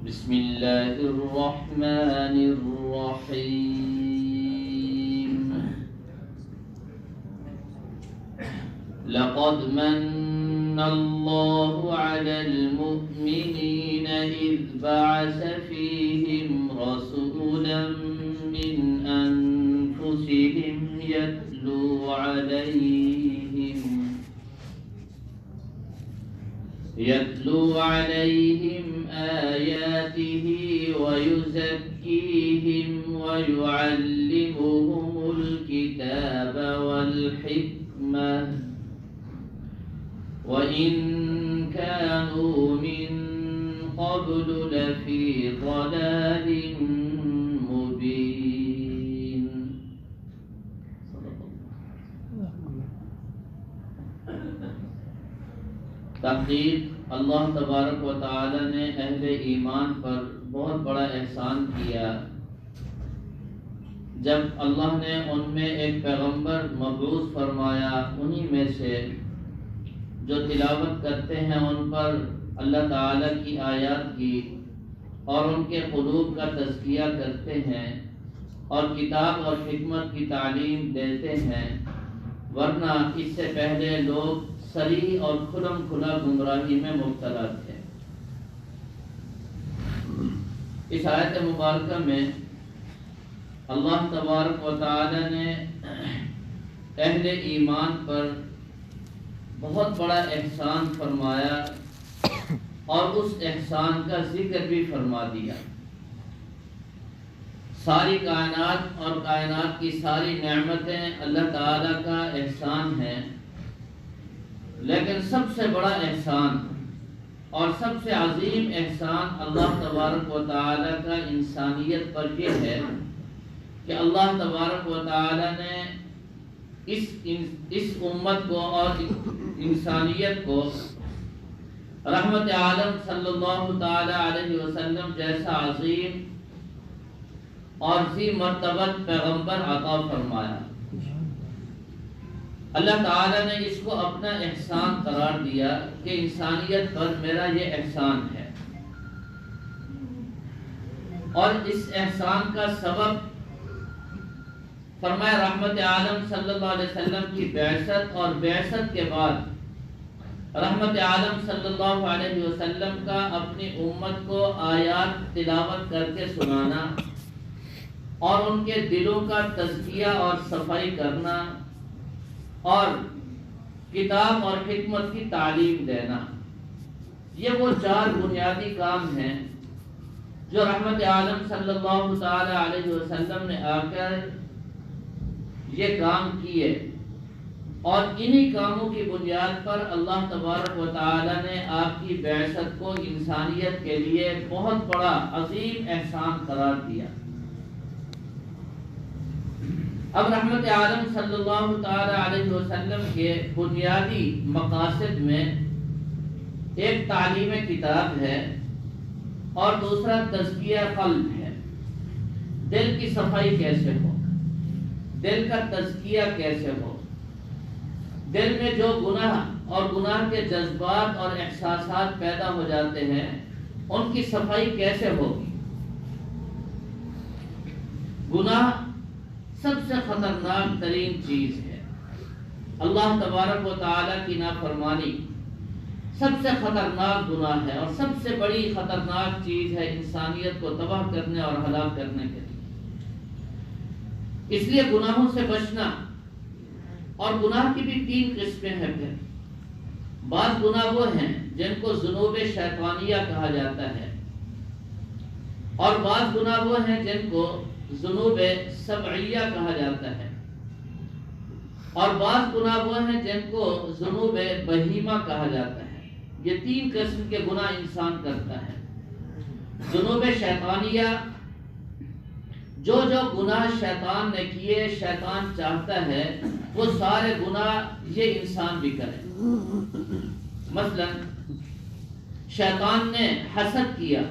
بسم الله الرحمن الرحيم. لقد من الله على المؤمنين إذ بعث فيهم رسولا من أنفسهم يتلو عليهم آياته ويزكيهم ويعلمهم الكتاب والحكمة وإن كانوا من قبل لفي ضلال مبين. تحقیق اللہ تبارک و تعالی نے اہل ایمان پر بہت بڑا احسان کیا جب اللہ نے ان میں ایک پیغمبر مبعوث فرمایا. انہی میں سے جو تلاوت کرتے ہیں ان پر اللہ تعالی کی آیات کی اور ان کے قلوب کا تزکیہ کرتے ہیں اور کتاب اور حکمت کی تعلیم دیتے ہیں، ورنہ اس سے پہلے لوگ صریح اور کھلم کھلا گمراہی میں مبتلا تھے. اس آیت مبارکہ میں اللہ تبارک و تعالی نے اہل ایمان پر بہت بڑا احسان فرمایا اور اس احسان کا ذکر بھی فرما دیا. ساری کائنات اور کائنات کی ساری نعمتیں اللہ تعالی کا احسان ہیں، لیکن سب سے بڑا احسان اور سب سے عظیم احسان اللہ تبارک و تعالی کا انسانیت پر یہ ہے کہ اللہ تبارک و تعالی نے اس امت کو اور انسانیت کو رحمت عالم صلی اللہ تعالی علیہ وسلم جیسا عظیم اور ذی مرتبت پیغمبر عطا فرمایا. اللہ تعالی نے اس کو اپنا احسان قرار دیا کہ انسانیت پر میرا یہ احسان ہے، اور اس احسان کا سبب فرمایا رحمت عالم صلی اللہ علیہ وسلم کی بعثت، اور بعثت کے بعد رحمت عالم صلی اللہ علیہ وسلم کا اپنی امت کو آیات تلاوت کر کے سنانا اور ان کے دلوں کا تزکیہ اور صفائی کرنا اور کتاب اور حکمت کی تعلیم دینا. یہ وہ چار بنیادی کام ہیں جو رحمت عالم صلی اللہ تعالی علیہ وسلم نے آ کر یہ کام کیے، اور انہی کاموں کی بنیاد پر اللہ تبارک و تعالی نے آپ کی بعثت کو انسانیت کے لیے بہت بڑا عظیم احسان قرار دیا. اب رحمت عالم صلی اللہ تعالی علیہ وسلم کے بنیادی مقاصد میں ایک تعلیم کتاب ہے اور دوسرا تزکیہ قلب ہے. دل کی صفائی کیسے ہو، دل کا تزکیہ کیسے ہو، دل میں جو گناہ اور گناہ کے جذبات اور احساسات پیدا ہو جاتے ہیں ان کی صفائی کیسے ہوگی. گناہ سب سے خطرناک ترین چیز ہے. اللہ تبارک و تعالی کی نافرمانی سب سے خطرناک گناہ ہے اور سب سے بڑی خطرناک چیز ہے انسانیت کو تباہ کرنے اور ہلاک کرنے کے لیے. اس لیے گناہوں سے بچنا، اور گناہ کی بھی تین قسمیں ہیں. پھر بعض گناہ وہ ہیں جن کو ذنوب شیطانیہ کہا جاتا ہے، اور بعض گناہ وہ ہیں جن کو ذنوب سبعیہ کہا جاتا ہے، اور بعض گناہ وہ ہیں جن کو ذنوب بہیمہ کہا جاتا ہے. یہ تین قسم کے گناہ انسان کرتا ہے. ذنوب شیطانیہ، جو گناہ شیطان نے کیے، شیطان چاہتا ہے وہ سارے گناہ یہ انسان بھی کرے. مثلا شیطان نے حسد کیا،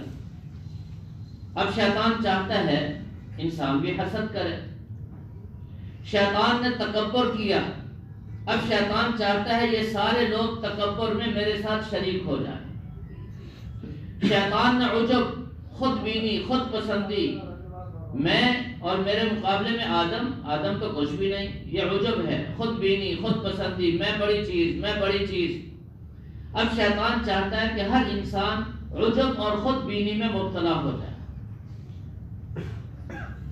اب شیطان چاہتا ہے انسان بھی حسد کرے. شیطان نے تکبر کیا، اب شیطان چاہتا ہے یہ سارے لوگ تکبر میں میرے ساتھ شریک ہو جائیں. شیطان نے عجب، خود بینی، خود پسندی، میں اور میرے مقابلے میں آدم تو کچھ بھی نہیں، یہ عجب ہے، خود بینی، خود پسندی، میں بڑی چیز، میں بڑی چیز۔ اب شیطان چاہتا ہے کہ ہر انسان عجب اور خود بینی میں مبتلا ہو جائے،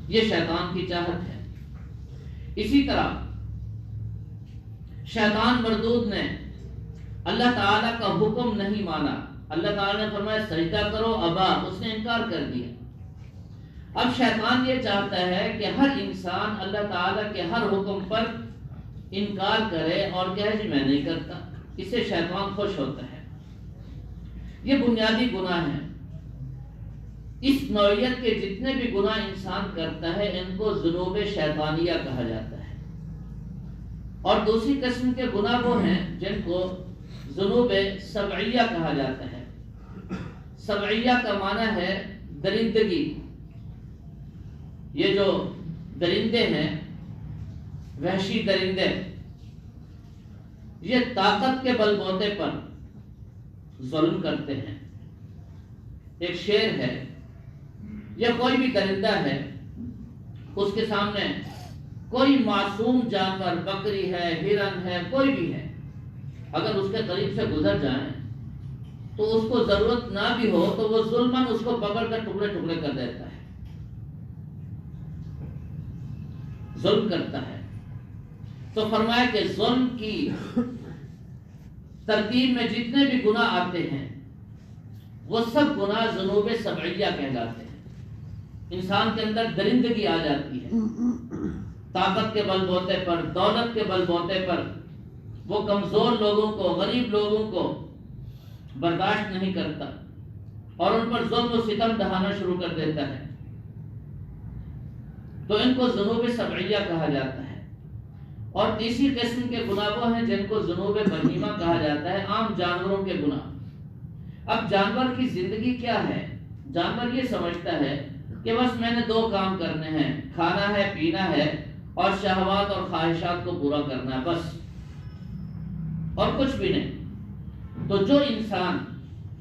یہ شیطان کی چاہت ہے۔ اسی طرح شیطان مردود نے اللہ تعالیٰ کا حکم نہیں مانا، اللہ تعالیٰ نے فرمایا سجدہ کرو، ابا، اس نے انکار کر دیا۔ اب شیطان یہ چاہتا ہے کہ ہر انسان اللہ تعالیٰ کے ہر حکم پر انکار کرے اور کہے جی میں نہیں کرتا، اس سے شیطان خوش ہوتا ہے۔ یہ بنیادی گناہ ہے۔ اس نوعیت کے جتنے بھی گناہ انسان کرتا ہے ان کو ذنوب شیطانیہ کہا جاتا ہے، اور دوسری قسم کے گناہ وہ ہیں جن کو ذنوب سبعیہ کہا جاتا ہے۔ سبعیہ کا معنی ہے درندگی۔ یہ جو درندے ہیں، وحشی درندے، یہ طاقت کے بل بوتے پر ظلم کرتے ہیں۔ ایک شیر ہے یا کوئی بھی درندہ ہے، اس کے سامنے کوئی معصوم جانور، بکری ہے، ہرن ہے، کوئی بھی ہے، اگر اس کے قریب سے گزر جائیں تو اس کو ضرورت نہ بھی ہو تو وہ ظلماً اس کو پکڑ کر ٹکڑے ٹکڑے کر دیتا ہے، ظلم کرتا ہے۔ تو فرمایا کہ ظلم کی ترتیب میں جتنے بھی گناہ آتے ہیں وہ سب گناہ ذنوب سبعیہ کہلاتے ہیں۔ انسان کے اندر درندگی آ جاتی ہے، طاقت کے بل بوتے پر، دولت کے بل بوتے پر وہ کمزور لوگوں کو، غریب لوگوں کو برداشت نہیں کرتا اور ان پر ظلم و ستم ڈھانا شروع کر دیتا ہے، تو ان کو ذنوب سبعیہ کہا جاتا ہے۔ اور تیسری قسم کے گناہ وہ ہیں جن کو ذنوب بہیمہ کہا جاتا ہے، عام جانوروں کے گناہ۔ اب جانور کی زندگی کیا ہے؟ جانور یہ سمجھتا ہے کہ بس میں نے دو کام کرنے ہیں، کھانا ہے، پینا ہے اور شہوات اور خواہشات کو پورا کرنا ہے، بس، اور کچھ بھی نہیں۔ تو جو انسان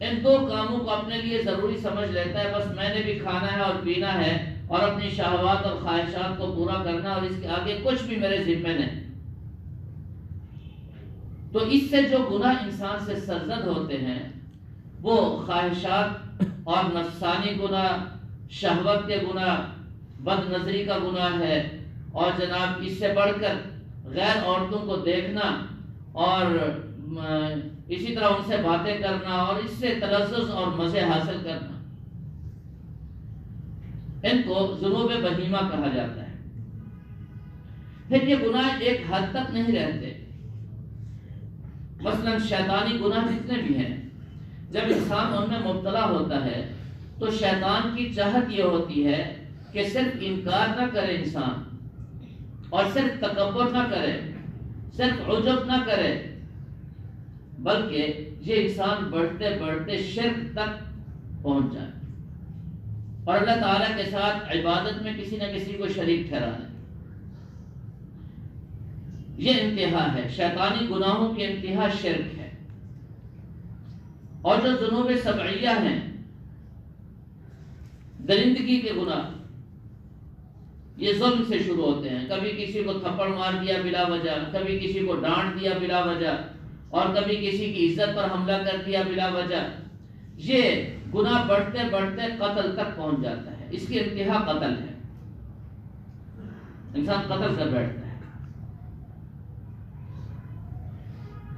ان دو کاموں کو اپنے لیے ضروری سمجھ لیتا ہے، بس میں نے بھی کھانا ہے اور پینا ہے اور اپنی شہوات اور خواہشات کو پورا کرنا اور اس کے آگے کچھ بھی میرے ذمہ نہیں، تو اس سے جو گناہ انسان سے سرزد ہوتے ہیں وہ خواہشات اور نفسانی گناہ، شہوت کے گناہ، بد نظری کا گناہ ہے، اور جناب اس سے بڑھ کر غیر عورتوں کو دیکھنا اور اسی طرح ان سے باتیں کرنا اور اس سے تلذذ اور مزے حاصل کرنا، ان کو ذنوب بہیمہ کہا جاتا ہے۔ پھر یہ گناہ ایک حد تک نہیں رہتے، مثلا شیطانی گناہ جتنے بھی ہیں، جب انسان ان میں مبتلا ہوتا ہے تو شیطان کی چاہت یہ ہوتی ہے کہ صرف انکار نہ کرے انسان، اور صرف تکبر نہ کرے، صرف عجب نہ کرے، بلکہ یہ انسان بڑھتے بڑھتے شرک تک پہنچ جائے اور اللہ تعالیٰ کے ساتھ عبادت میں کسی نہ کسی کو شریک ٹھہرا دے۔ یہ انتہا ہے، شیطانی گناہوں کی انتہا شرک ہے۔ اور جو ذنوب سبعیہ ہیں، درندگی کے گناہ، یہ ظلم سے شروع ہوتے ہیں، کبھی کسی کو تھپڑ مار دیا بلا وجہ، کبھی کسی کو ڈانٹ دیا بلا وجہ، اور کبھی کسی کی عزت پر حملہ کر دیا بلا وجہ۔ یہ گناہ بڑھتے بڑھتے قتل تک پہنچ جاتا ہے، اس کی انتہا قتل ہے، انسان قتل کر بیٹھتا ہے۔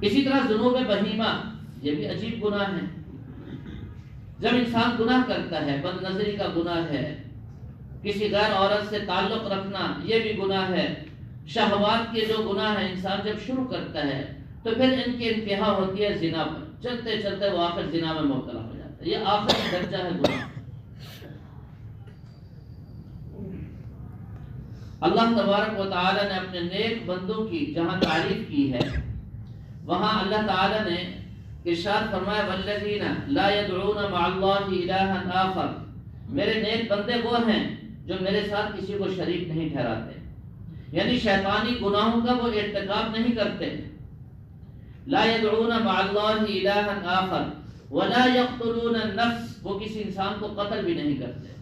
اسی طرح ذنوب بہیمہ، یہ بھی عجیب گناہ ہے۔ جب انسان گناہ کرتا ہے، بد نظری کا گناہ ہے، کسی غیر عورت سے تعلق رکھنا یہ بھی گناہ ہے، شہوات کے جو گناہ ہیں انسان جب شروع کرتا ہے تو پھر ان کی انتہا ہوتی ہے زنا پر، چلتے چلتے وہ آخر زنا میں مبتلا ہو جاتا ہے، یہ آخری درجہ ہے گناہ۔ اللہ تبارک و تعالی نے اپنے نیک بندوں کی جہاں تعریف کی ہے وہاں اللہ تعالی نے ارشاد فرمایا والذین لا يدعون مع اللہ الہا آخر، میرے نیک بندے وہ ہیں جو میرے ساتھ کسی کو شریک نہیں ٹھہراتے، یعنی شیطانی گناہوں کا وہ ارتکاب نہیں کرتے۔ لا يدعون مع اللہ الہا آخر، ولا یقتلون النفس، وہ کسی انسان کو قتل بھی نہیں کرتے،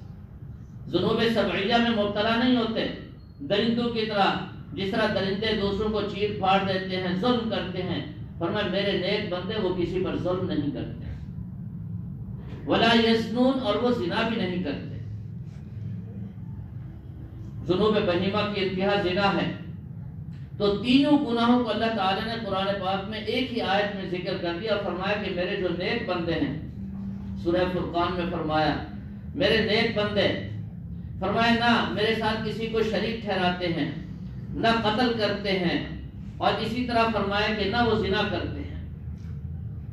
ذنوب سبعیہ میں مبتلا نہیں ہوتے، درندوں کی طرح، جس طرح درندے دوسروں کو چیر پھاڑ دیتے ہیں، ظلم کرتے ہیں، فرمایا میرے نیک بندے وہ کسی پر ظلم نہیں کرتے، ولا یزنون، اور وہ زنا بھی نہیں کرتے۔ ذنوب بہیمہ کی انتہا زنا ہے۔ تو تینوں گناہوں کو اللہ تعالیٰ نے قرآن پاک میں ایک ہی آیت میں ذکر کر دیا اور فرمایا کہ میرے جو نیک بندے ہیں، سورہ فرقان میں فرمایا میرے نیک بندے، فرمایا نہ میرے ساتھ کسی کو شریک ٹھہراتے ہیں، نہ قتل کرتے ہیں، اور اسی طرح فرمایا کہ نہ وہ زنا کرتے ہیں،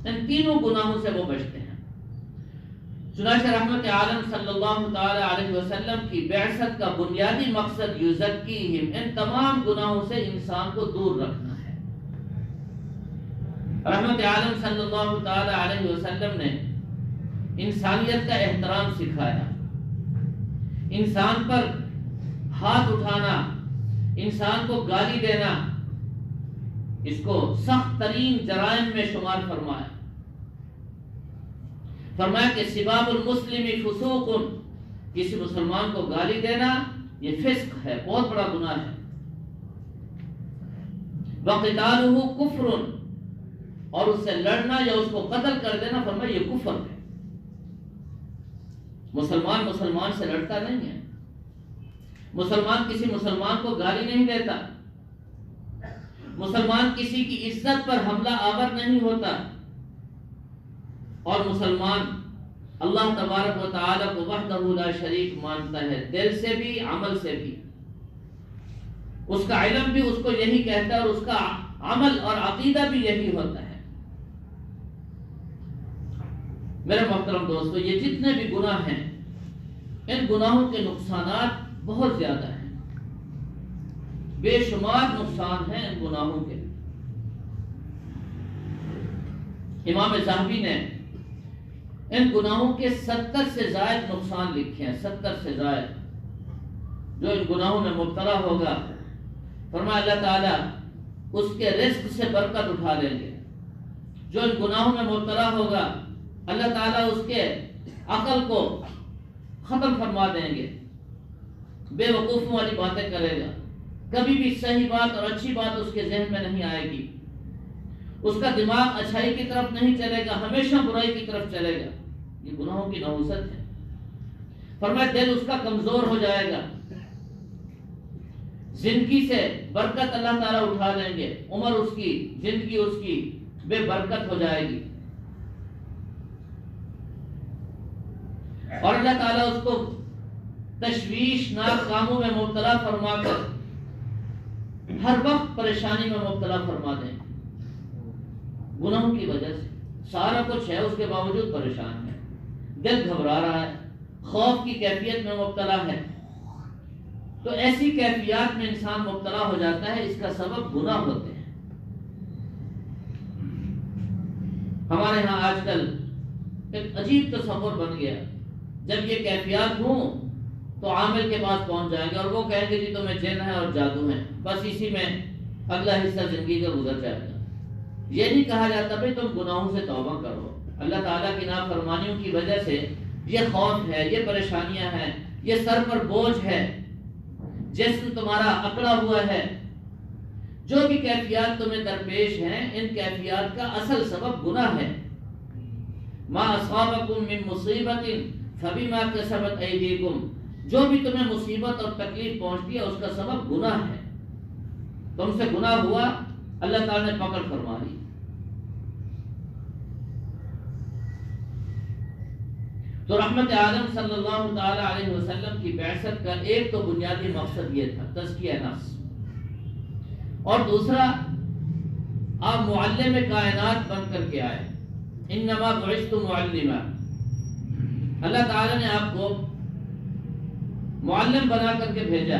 ان تینوں گناہوں سے وہ بچتے ہیں۔ چنانچہ رحمت عالم صلی اللہ تعالی علیہ وسلم کی بعثت کا بنیادی مقصد یزکیہم، ان تمام گناہوں سے انسان کو دور رکھنا ہے۔ رحمت عالم صلی اللہ تعالی علیہ وسلم نے انسانیت کا احترام سکھایا، انسان پر ہاتھ اٹھانا، انسان کو گالی دینا، اس کو سخت ترین جرائم میں شمار فرمایا۔ فرمایا کہ سباب المسلم فسوق، کسی مسلمان کو گالی دینا یہ فسق ہے، بہت بڑا گناہ ہے۔ وقتالہ کفر، اور اس سے لڑنا یا اس کو قتل کر دینا، فرمایا یہ کفر ہے۔ مسلمان مسلمان سے لڑتا نہیں ہے، مسلمان کسی مسلمان کو گالی نہیں دیتا، مسلمان کسی کی عزت پر حملہ آور نہیں ہوتا، اور مسلمان اللہ تبارک و تعالی کو وحدہ لا شریک مانتا ہے، دل سے بھی عمل سے بھی۔ اس کا علم بھی اس کو یہی کہتا ہے اور اس کا عمل اور عقیدہ بھی یہی ہوتا ہے۔ میرے محترم دوستو، یہ جتنے بھی گناہ ہیں، ان گناہوں کے نقصانات بہت زیادہ ہیں، بے شمار نقصان ہیں ان گناہوں کے۔ امام ذہبی نے ان گناہوں کے 70 سے زائد نقصان لکھے ہیں، 70 سے زائد۔ جو ان گناہوں میں مبتلا ہوگا، فرمایا اللہ تعالیٰ اس کے رزق سے برکت اٹھا لیں گے۔ جو ان گناہوں میں مبتلا ہوگا، اللہ تعالیٰ اس کے عقل کو ختم فرما دیں گے، بے وقوفوں والی باتیں کرے گا، کبھی بھی صحیح بات اور اچھی بات اس کے ذہن میں نہیں آئے گی، اس کا دماغ اچھائی کی طرف نہیں چلے گا، ہمیشہ برائی کی طرف چلے گا۔ یہ گناہوں کی نحوست ہے۔ فرمایا دل اس کا کمزور ہو جائے گا، زندگی سے برکت اللہ تعالیٰ اٹھا لیں گے، عمر اس کی، زندگی اس کی بے برکت ہو جائے گی، اور اللہ تعالیٰ اس کو تشویشناک کاموں میں مبتلا فرما کر ہر وقت پریشانی میں مبتلا فرما دیں گے۔ گناہوں کی وجہ سے سارا کچھ ہے، اس کے باوجود پریشان ہے، دل گھبرا رہا ہے، خوف کی کیفیت میں مبتلا ہے۔ تو ایسی کیفیات میں انسان مبتلا ہو جاتا ہے، اس کا سبب گناہ ہوتے ہیں۔ ہمارے ہاں آج کل ایک عجیب تصور بن گیا، جب یہ کیفیات ہوں تو عامل کے پاس پہنچ جائیں گے اور وہ کہیں گے جی تمہیں جن ہے اور جادو ہے، بس اسی میں اگلا حصہ زندگی کا گزر جائے گا۔ یہ نہیں کہا جاتا بھائی تم گناہوں سے توبہ کرو، اللہ تعالیٰ کی نافرمانیوں کی وجہ سے یہ خوف ہے، یہ پریشانیاں ہیں، یہ سر پر بوجھ ہے، جسم تمہارا اکڑا ہوا ہے، جو بھی کیفیات تمہیں درپیش ہیں، ان کیفیات کا اصل سبب گناہ ہے۔ ما اصابکم من مصیبت فبما کسبت ایدیکم، جو بھی تمہیں مصیبت اور تکلیف پہنچتی ہے اس کا سبب گناہ ہے۔ تم سے گناہ ہوا، اللہ تعالیٰ نے پکڑ فرما لی۔ تو رحمت عالم صلی اللہ تعالی علیہ وسلم کی بعثت کا ایک تو بنیادی مقصد یہ تھا، تزکیہ نفس، اور دوسرا آپ معلم کائنات بن کر کے آئے، انما بعثت معلما، اللہ تعالیٰ نے آپ کو معلم بنا کر کے بھیجا،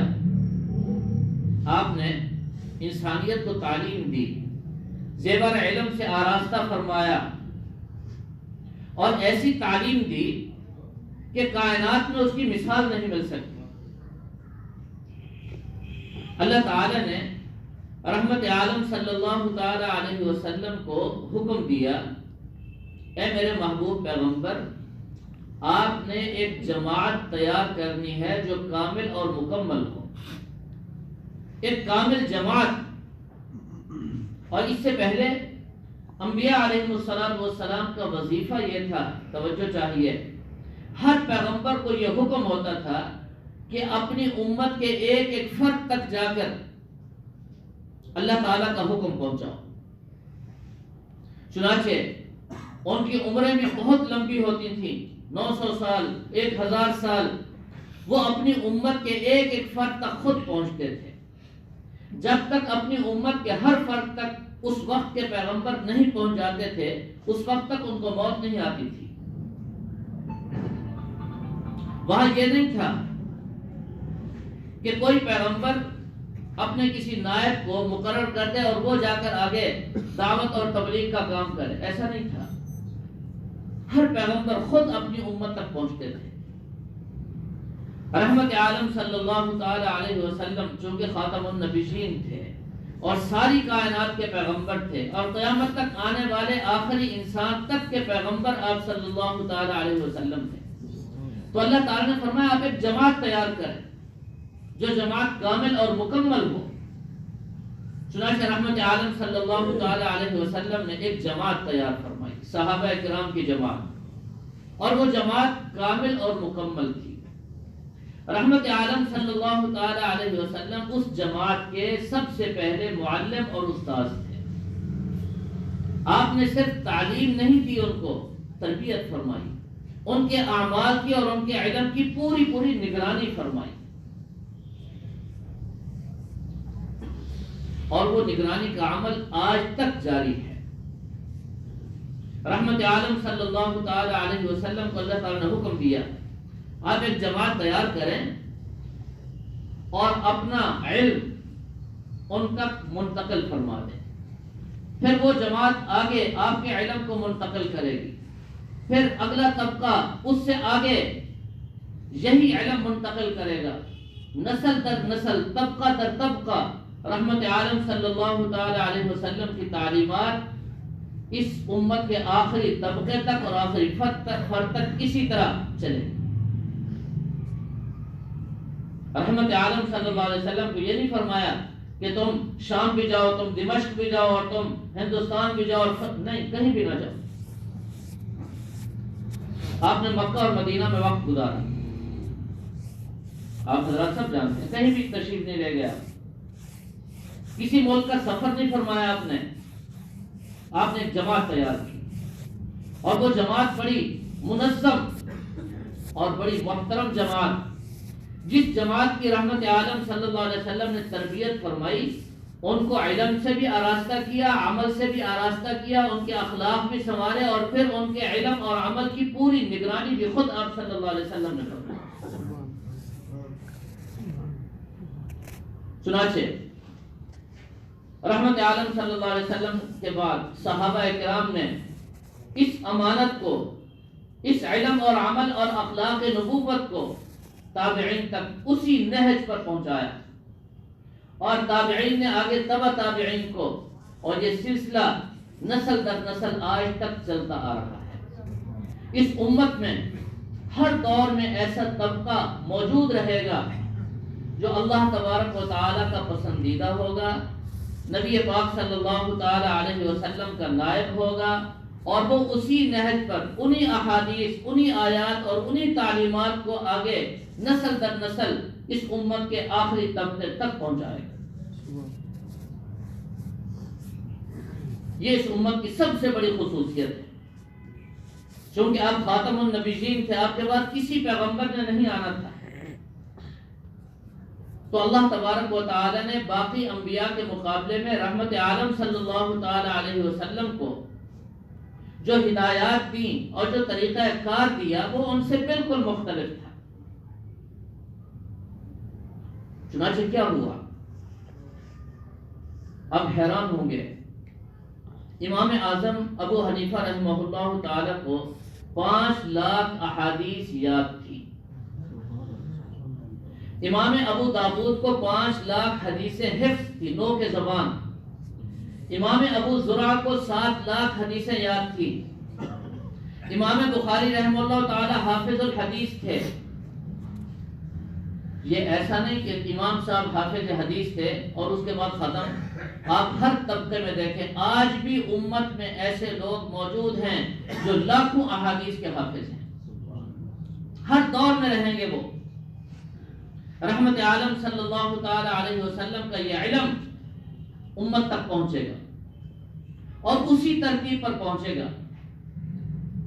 آپ نے انسانیت کو تعلیم دی، زیور علم سے آراستہ فرمایا، اور ایسی تعلیم دی کہ کائنات میں اس کی مثال نہیں مل سکتی۔ اللہ تعالی نے رحمت عالم صلی اللہ تعالی علیہ وسلم کو حکم دیا، اے میرے محبوب پیغمبر، آپ نے ایک جماعت تیار کرنی ہے جو کامل اور مکمل ہو، ایک کامل جماعت۔ اور اس سے پہلے انبیاء علیہ السلام کا وظیفہ یہ تھا، توجہ چاہیے، ہر پیغمبر کو یہ حکم ہوتا تھا کہ اپنی امت کے ایک ایک فرد تک جا کر اللہ تعالیٰ کا حکم پہنچاؤ۔ چنانچہ ان کی عمریں بھی بہت لمبی ہوتی تھیں، 900 سال، 1000 سال، وہ اپنی امت کے ایک ایک فرد تک خود پہنچتے تھے۔ جب تک اپنی امت کے ہر فرد تک اس وقت کے پیغمبر نہیں پہنچ جاتے تھے، اس وقت تک ان کو موت نہیں آتی تھی۔ وہاں یہ نہیں تھا کہ کوئی پیغمبر اپنے کسی نائب کو مقرر کر دے اور وہ جا کر آگے دعوت اور تبلیغ کا کام کرے، ایسا نہیں تھا۔ ہر پیغمبر خود اپنی امت تک پہنچتے تھے۔ رحمت عالم صلی اللہ تعالی علیہ وسلم چونکہ خاتم النبیین تھے اور ساری کائنات کے پیغمبر تھے اور قیامت تک آنے والے آخری انسان تک کے پیغمبر آپ صلی اللہ تعالی علیہ وسلم تھے، تو اللہ تعالیٰ نے فرمایا آپ ایک جماعت تیار کریں جو جماعت کامل اور مکمل ہو۔ چنانچہ رحمت عالم صلی اللہ تعالی علیہ وسلم نے ایک جماعت تیار فرمائی، صحابہ کرام کی جماعت، اور وہ جماعت کامل اور مکمل تھی۔ رحمت عالم صلی اللہ تعالی علیہ وسلم اس جماعت کے سب سے پہلے معلم اور استاذ تھے۔ آپ نے صرف تعلیم نہیں دی، ان کو تربیت فرمائی، ان کے اعمال کی اور ان کے علم کی پوری پوری نگرانی فرمائی، اور وہ نگرانی کا عمل آج تک جاری ہے۔ رحمت عالم صلی اللہ تعالی علیہ وسلم کو اللہ تعالی نے حکم دیا آپ ایک جماعت تیار کریں اور اپنا علم ان تک منتقل فرما دیں، پھر وہ جماعت آگے آپ کے علم کو منتقل کرے گی، پھر اگلا طبقہ اس سے آگے یہی علم منتقل کرے گا، نسل در نسل، طبقہ در طبقہ۔ رحمت عالم صلی اللہ تعالی علیہ وسلم کی تعلیمات اس امت کے آخری طبقے تک اور آخری فرد تک اسی طرح چلے۔ رحمت عالم صلی اللہ علیہ وسلم کو یہ نہیں فرمایا کہ تم شام بھی جاؤ، تم دمشق بھی جاؤ اور تم ہندوستان بھی جاؤ، اور نہیں، کہیں بھی نہ جاؤ۔ آپ نے مکہ اور مدینہ میں وقت گزارا، آپ حضرات سب جانتے ہیں، کہیں بھی تشریف نہیں لے گیا، کسی ملک کا سفر نہیں فرمایا آپ نے ایک جماعت تیار کی، اور وہ جماعت بڑی منظم اور بڑی محترم جماعت، جس جماعت کی رحمت عالم صلی اللہ علیہ وسلم نے تربیت فرمائی، ان کو علم سے بھی آراستہ کیا، عمل سے بھی آراستہ کیا، ان کے اخلاق بھی سنوارے، اور پھر ان کے علم اور عمل کی پوری نگرانی بھی خود آپ صلی اللہ علیہ وسلم نے فرمائی۔ چنانچہ رحمت عالم صلی اللہ علیہ وسلم کے بعد صحابہ کرام نے اس امانت کو، اس علم اور عمل اور اخلاق نبوت کو تابعین تک اسی نہج پر پہنچایا، اور تابعین نے آگے تبع تابعین کو، اور یہ سلسلہ نسل در نسل آج تک چلتا آ رہا ہے۔ اس امت میں ہر دور میں ایسا طبقہ موجود رہے گا جو اللہ تبارک و تعالیٰ کا پسندیدہ ہوگا، نبی پاک صلی اللہ تعالی علیہ وسلم کا نائب ہوگا، اور وہ اسی نہج پر انہی احادیث، انہی آیات اور انہی تعلیمات کو آگے نسل در نسل اس امت کے آخری طبقے تک پہنچائے گا۔ یہ اس امت کی سب سے بڑی خصوصیت ہے، چونکہ آپ خاتم النبیین تھے، آپ کے بعد کسی پیغمبر نے نہیں آنا تھا، تو اللہ تبارک و تعالی نے باقی انبیاء کے مقابلے میں رحمت عالم صلی اللہ تعالی علیہ وسلم کو جو ہدایات دیں اور جو طریقہ کار دیا وہ ان سے بالکل مختلف تھا۔ چنانچہ کیا ہوا، اب حیران ہوں گے، امام اعظم ابو حنیفہ رحمہ اللہ تعالی کو 5 لاکھ احادیث یاد تھی، امام ابو داود کو 5 لاکھ حدیثیں حفظ تھی، 9 کے زبان، امام ابو زرع کو 7 لاکھ حدیثیں یاد تھی، امام بخاری رحمہ اللہ تعالی حافظ الحدیث تھے. یہ ایسا نہیں کہ امام صاحب حافظ حدیث تھے اور اس کے بعد ختم. آپ ہر طبقے میں دیکھیں آج بھی امت میں ایسے لوگ موجود ہیں جو لاکھوں احادیث کے حافظ ہیں. ہر دور میں رہیں گے وہ. رحمت عالم صلی اللہ تعالی علیہ وسلم کا یہ علم امت تک پہنچے گا اور اسی ترتیب پر پہنچے گا.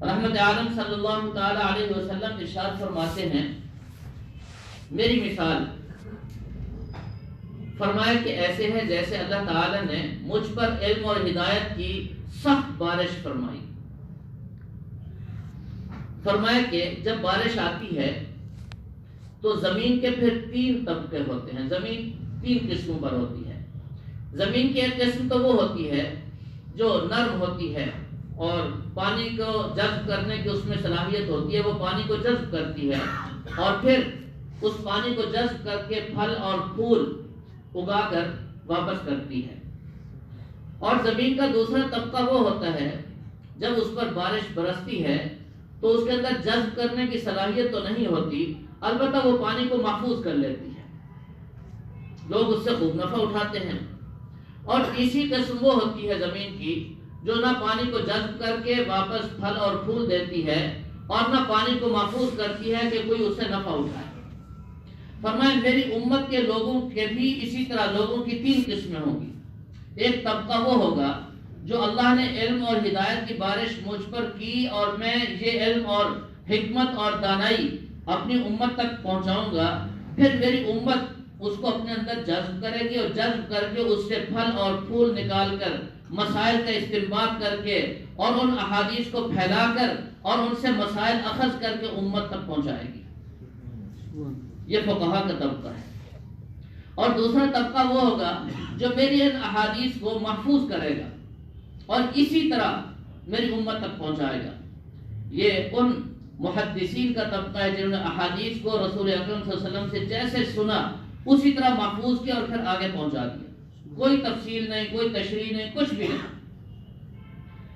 رحمت عالم صلی اللہ تعالی علیہ وسلم ارشاد فرماتے ہیں میری مثال فرمایا کہ ایسے ہے جیسے اللہ تعالی نے مجھ پر علم اور ہدایت کی سخت بارش فرمائی. فرمایا کہ جب بارش آتی ہے تو زمین کے پھر 3 طبقے ہوتے ہیں. زمین 3 قسموں پر ہوتی ہے. زمین کی ایک قسم تو وہ ہوتی ہے جو نرم ہوتی ہے اور پانی کو جذب کرنے کی اس میں صلاحیت ہوتی ہے. وہ پانی کو جذب کرتی ہے اور پھر اس پانی کو جذب کر کے پھل اور پھول اگا کر واپس کرتی ہے. اور زمین کا دوسرا طبقہ وہ ہوتا ہے جب اس پر بارش برستی ہے تو اس کے اندر جذب کرنے کی صلاحیت تو نہیں ہوتی, البتہ وہ پانی کو محفوظ کر لیتی ہے. لوگ اس سے خوب نفع اٹھاتے ہیں. اور تیسری قسم وہ ہوتی ہے زمین کی جو نہ پانی کو جذب کر کے واپس پھل اور پھول دیتی ہے اور نہ پانی کو محفوظ کرتی ہے کہ کوئی اس سے نفع اٹھائے. فرمائے میری امت کے لوگوں کے بھی اسی طرح لوگوں کی 3 قسمیں ہوں گی. ایک طبقہ وہ ہوگا جو اللہ نے علم اور ہدایت کی بارش مجھ پر کی اور میں یہ علم اور حکمت اور دانائی اپنی امت تک پہنچاؤں گا. پھر میری امت اس کو اپنے اندر جذب کرے گی اور جذب کر کے اس سے پھل اور پھول نکال کر مسائل کا استنباط کر کے اور ان احادیث کو پھیلا کر اور ان سے مسائل اخذ کر کے امت تک پہنچائے گی. یہ فقہا کا طبقہ ہے. اور دوسرا طبقہ وہ ہوگا جو میری ان احادیث کو محفوظ کرے گا اور اسی طرح میری امت تک پہنچائے گا. یہ ان محدثین کا طبقہ ہے جنہوں نے احادیث کو رسول اکرم صلی اللہ علیہ وسلم سے جیسے سنا اسی طرح محفوظ کیا اور پھر آگے پہنچا دیا. کوئی تفصیل نہیں, کوئی تشریح نہیں, کچھ بھی نہیں.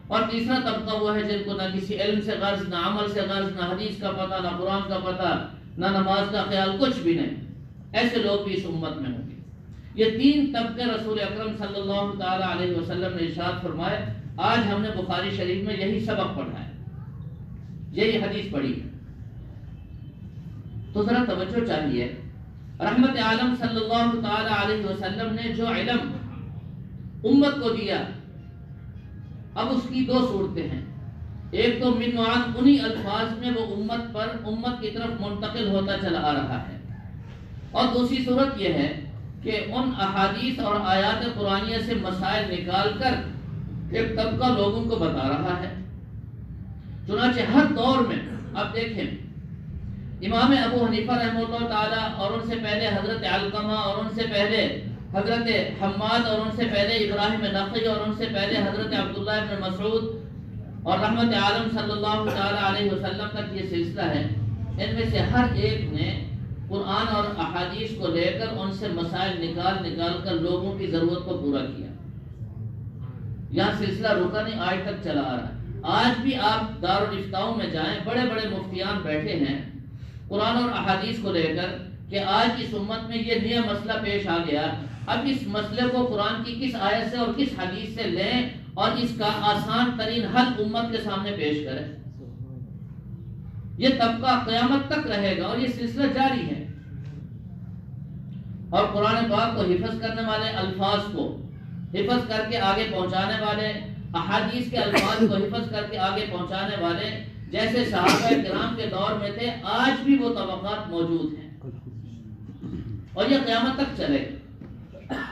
اور تیسرا طبقہ وہ ہے جن کو نہ کسی علم سے غرض, نہ عمل سے غرض, نہ حدیث کا پتہ, نہ قرآن کا پتہ, نہ نماز کا خیال, کچھ بھی نہیں. ایسے لوگ بھی اس امت میں ہوں گے. یہ 3 طبقے رسول اکرم صلی اللہ تعالی علیہ وسلم نے ارشاد فرمائے. آج ہم نے بخاری شریف میں یہی سبق پڑھا ہے, یہی حدیث پڑھی ہے. تو ذرا توجہ چاہیے. رحمت عالم صلی اللہ تعالی علیہ وسلم نے جو علم امت کو دیا, اب اس کی 2 صورتیں ہیں. ایک تو من وعن انہی الفاظ میں وہ امت کی طرف منتقل ہوتا چلا آ رہا ہے, اور دوسری صورت یہ ہے کہ ان احادیث اور آیات قرآنیہ سے مسائل نکال کر ایک طبقہ لوگوں کو بتا رہا ہے. چنانچہ ہر دور میں آپ دیکھیں امام ابو حنیفہ رحمہ اللہ تعالی اور ان سے پہلے حضرت علقمہ اور ان سے پہلے حضرت حماد اور ان سے پہلے ابراہیم نخعی اور ان سے پہلے حضرت عبداللہ ابن مسعود اور رحمت عالم صلی اللہ تعالی علیہ وسلم تک یہ سلسلہ ہے. ان میں سے ہر ایک نے قرآن اور احادیث کو لے کر ان سے مسائل نکال کر لوگوں کی ضرورت کو پورا کیا. یہاں سلسلہ رکا نہیں, آج تک چلا آ رہا ہے. آج بھی آپ دارالافتاؤں میں جائیں, بڑے بڑے مفتیان بیٹھے ہیں قرآن اور احادیث کو لے کر کہ آج اس امت میں یہ نیا مسئلہ پیش آ گیا, اب اس مسئلے کو قرآن کی کس آیت سے اور کس حدیث سے لیں اور اس کا آسان ترین حل امت کے سامنے پیش کریں. یہ طبقہ قیامت تک رہے گا اور یہ سلسلہ جاری ہے. اور قرآن پاک کو حفظ کرنے والے, الفاظ کو حفظ کر کے آگے پہنچانے والے, احادیث کے الفاظ کو حفظ کر کے آگے پہنچانے والے جیسے صحابہ کرام کے دور میں تھے, آج بھی وہ طبقات موجود ہیں اور یہ قیامت تک چلے گا.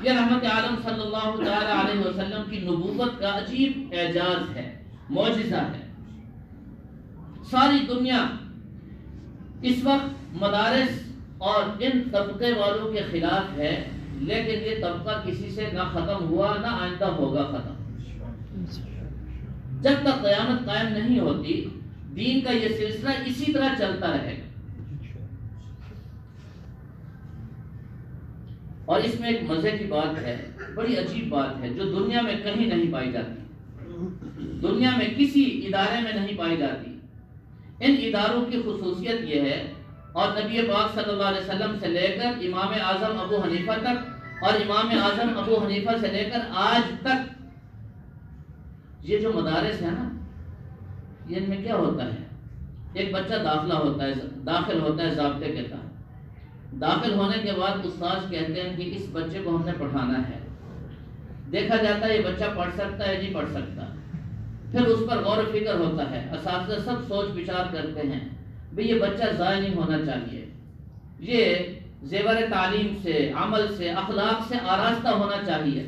یہ رحمت عالم صلی اللہ تعالی علیہ وسلم کی نبوت کا عجیب اعجاز ہے, معجزہ ہے. ساری دنیا اس وقت مدارس اور ان طبقے والوں کے خلاف ہے, لیکن یہ طبقہ کسی سے نہ ختم ہوا نہ آئندہ ہوگا ختم. جب تک قیامت قائم نہیں ہوتی دین کا یہ سلسلہ اسی طرح چلتا رہے گا. اور اس میں ایک مزے کی بات ہے, بڑی عجیب بات ہے جو دنیا میں کہیں نہیں پائی جاتی, دنیا میں کسی ادارے میں نہیں پائی جاتی. ان اداروں کی خصوصیت یہ ہے، اور نبی پاک صلی اللہ علیہ وسلم سے لے کر امام اعظم ابو حنیفہ تک، اور امام اعظم ابو حنیفہ سے لے کر آج تک یہ جو مدارس ہیں نا، یہ ان میں کیا ہوتا ہے؟ ایک بچہ داخل ہوتا ہے ضابطے کے تحت، داخل ہونے کے بعد استاد کہتے ہیں کہ اس بچے کو ہم نے پڑھانا ہے، دیکھا جاتا ہے یہ بچہ پڑھ سکتا ہے نہیں پڑھ سکتا، پھر اس پر غور و فکر ہوتا ہے، اساتذہ سب سوچ بچار کرتے ہیں بھئی یہ بچہ ضائع نہیں ہونا چاہیے، یہ زیور تعلیم سے، عمل سے، اخلاق سے آراستہ ہونا چاہیے،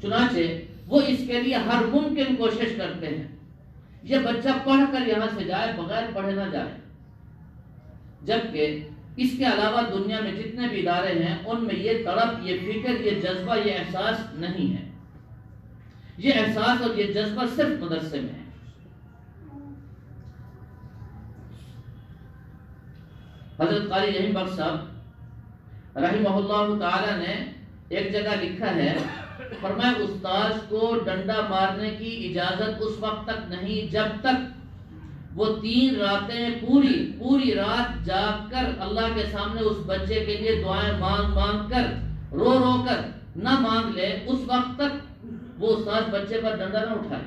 چنانچہ وہ اس کے لیے ہر ممکن کوشش کرتے ہیں یہ بچہ پڑھ کر یہاں سے جائے، بغیر پڑھے نہ جائے، جبکہ اس کے علاوہ دنیا میں جتنے بھی ادارے ہیں ان میں یہ تڑپ، یہ فکر، یہ جذبہ، یہ احساس نہیں ہے۔ یہ احساس اور یہ جذبہ صرف مدرسے میں ہے۔ حضرت قاری رحیم بخش صاحب رحمہ اللہ تعالی نے ایک جگہ لکھا ہے، فرمایا استاذ کو ڈنڈا مارنے کی اجازت اس وقت تک نہیں جب تک وہ 3 راتیں پوری رات جاگ کر اللہ کے سامنے اس بچے کے لیے دعائیں مانگ کر، رو کر نہ مانگ لے، اس وقت تک وہ استاذ بچے پر ڈنڈا نہ اٹھائے،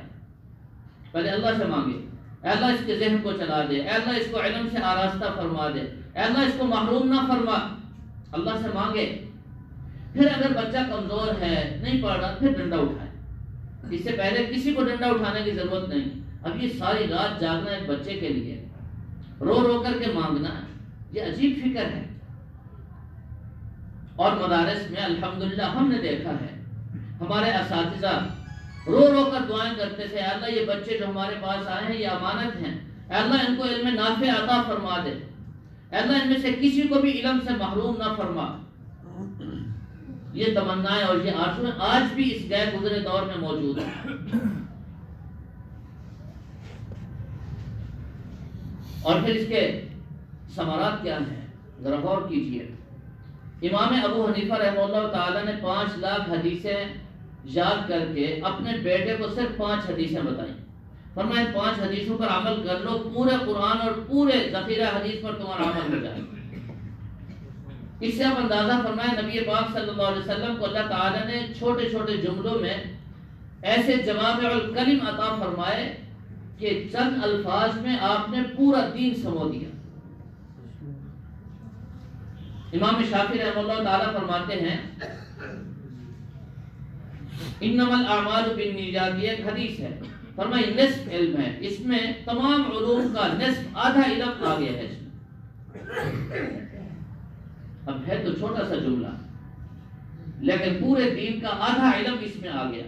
پہلے اللہ سے مانگے، اے اللہ اس کے ذہن کو چلا دے، اے اللہ اس کو علم سے آراستہ فرما دے، اے اللہ اس کو محروم نہ فرما، اللہ سے مانگے، پھر اگر بچہ کمزور ہے، نہیں پڑھ رہا، پھر ڈنڈا اٹھائے۔ اس سے پہلے کسی کو ڈنڈا اٹھانے کی ضرورت نہیں۔ اب یہ ساری رات جاگنا ایک بچے کے لیے، رو کر کے مانگنا، یہ عجیب فکر ہے۔ اور مدارس میں الحمدللہ ہم نے دیکھا ہے ہمارے اساتذہ رو کر دعائیں کرتے تھے، اے اللہ یہ بچے جو ہمارے پاس آئے ہیں یہ امانت ہیں، اے اللہ ان کو علم نافع عطا فرما دے، اے اللہ ان میں سے کسی کو بھی علم سے محروم نہ فرما۔ یہ تمنائیں اور یہ آرزویں آج بھی اس گئے گزرے دور میں موجود ہیں۔ اور پھر اس کے ثمرات کیا ہیں، ذرا غور کیجئے۔ امام ابو حنیفہ رحمہ اللہ تعالی نے 5 لاکھ حدیثیں یاد کر کے اپنے بیٹے کو صرف 5 حدیثیں بتائیں، فرمایا 5 حدیثوں پر عمل کر لو، پورے قرآن اور پورے ذخیرہ حدیث پر تمہارا عمل ہو جائے۔ اس سے آپ اندازہ فرمایا نبی پاک صلی اللہ علیہ وسلم کو اللہ تعالی نے چھوٹے چھوٹے جملوں میں ایسے جوامع الکلم عطا فرمائے کہ چند الفاظ میں آپ نے پورا دین سمو دیا۔ امام شافعی رحمہ اللہ تعالی فرماتے ہیں انما الاعمال بالنیات، یہ ایک حدیث ہے، فرمایا نصف علم ہے، اس میں تمام علوم کا نصف، آدھا علم آ گیا ہے اس میں۔ اب ہے تو چھوٹا سا جملہ، لیکن پورے دین کا آدھا علم اس میں آ گیا۔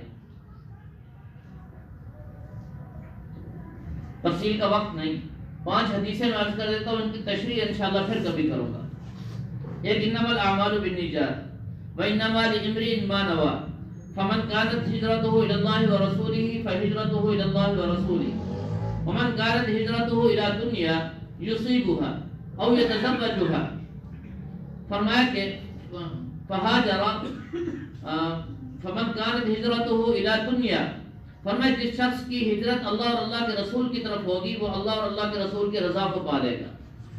تفصیل کا وقت نہیں، 5 حدیثیں میں عرض کر دیتا ہوں، ان کی تشریح انشاءاللہ پھر کبھی کروں گا۔ ایک انما الاعمال بالنیات وانما لامرئ ما نوى فمن كانت هجرته الى الله ورسوله فهجرته الى الله ورسوله ومن كانت هجرته الى دنيا يصيبها او يتزوجها، فرمایا کہ فہاجر فمن كانت هجرته الى دنيا، فرمایا جس شخص کی ہجرت اللہ اور اللہ کے رسول کی طرف ہوگی وہ اللہ اور اللہ کے رسول کی رضا کو پا لے گا،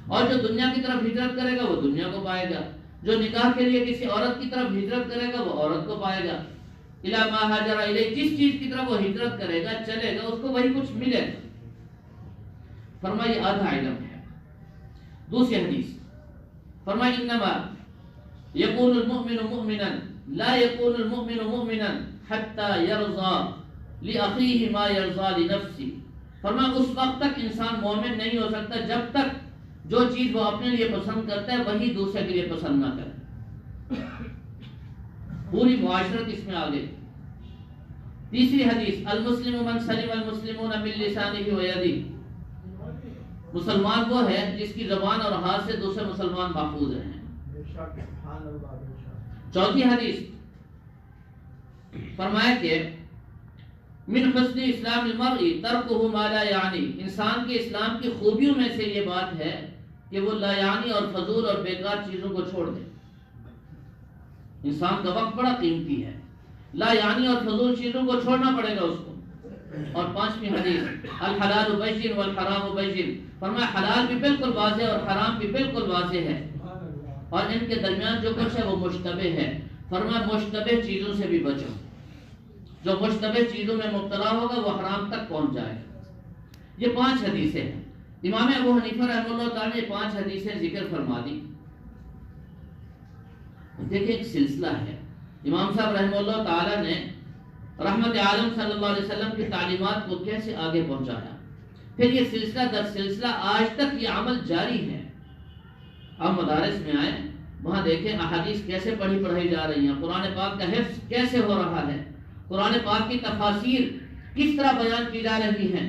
اور جو دنیا کی طرف ہجرت کرے گا وہ دنیا کو پائے گا، جو نکاح کے لیے کسی عورت کی طرف ہجرت کرے گا وہ عورت کو پائے گا۔ الی ما ہاجر الیہ، جس چیز کی طرف وہ ہجرت کرے گا چلے گا اس کو وہی کچھ ملے گا۔ فرمایا یہ آدھا علم ہے۔ دوسری حدیث فرمایا انما یکون المؤمن مؤمنا لا یکون المؤمن مؤمنا حتی یرضى لاخیہ ما یرضى لنفسہ، فرمایا اس وقت تک انسان مومن نہیں ہو سکتا جب تک جو چیز وہ اپنے لیے پسند کرتا ہے وہی دوسرے کے لیے پسند نہ کرے۔ پوری معاشرت اس میں آ گئی۔ تیسری حدیث المسلم من سلم المسلمون من لسانہ ویدہ، مسلمان وہ ہے جس کی زبان اور ہاتھ سے دوسرے مسلمان محفوظ ہیں۔ چوتھی حدیث فرمایا کہ من حسن اسلام المرء ترکہ ما لا یعنی، انسان کے اسلام کی خوبیوں میں سے یہ بات ہے کہ وہ لا یعنی اور فضول اور بیکار چیزوں کو چھوڑ دے۔ انسان کا وقت بڑا قیمتی ہے، لا یعنی اور فضول چیزوں کو چھوڑنا پڑے گا اس کو۔ اور 5ویں حدیث الحلال بین والحرام بین، فرمایا حلال بھی بالکل واضح اور حرام بھی بالکل واضح ہے، اور ان کے درمیان جو کچھ ہے وہ مشتبہ ہے، فرمایا مشتبہ چیزوں سے بھی بچو، جو مشتبہ چیزوں میں مبتلا ہوگا وہ حرام تک پہنچ جائے گا۔ یہ 5 حدیثیں ہیں، امام ابو حنیفہ رحمہ اللہ تعالیٰ نے 5 حدیثیں ذکر فرما دی۔ دیکھیں ایک سلسلہ ہے، امام صاحب رحمہ اللہ تعالیٰ نے رحمت عالم صلی اللہ علیہ وسلم کی تعلیمات کو کیسے آگے پہنچایا، پھر یہ سلسلہ در سلسلہ آج تک یہ عمل جاری ہے۔ آپ مدارس میں آئیں، وہاں دیکھیں احادیث کیسے پڑھائی جا رہی ہیں، قرآن پاک کا حفظ کیسے ہو رہا ہے، قرآن پاک کی تفاسیر کس طرح بیان کی جا رہی ہیں،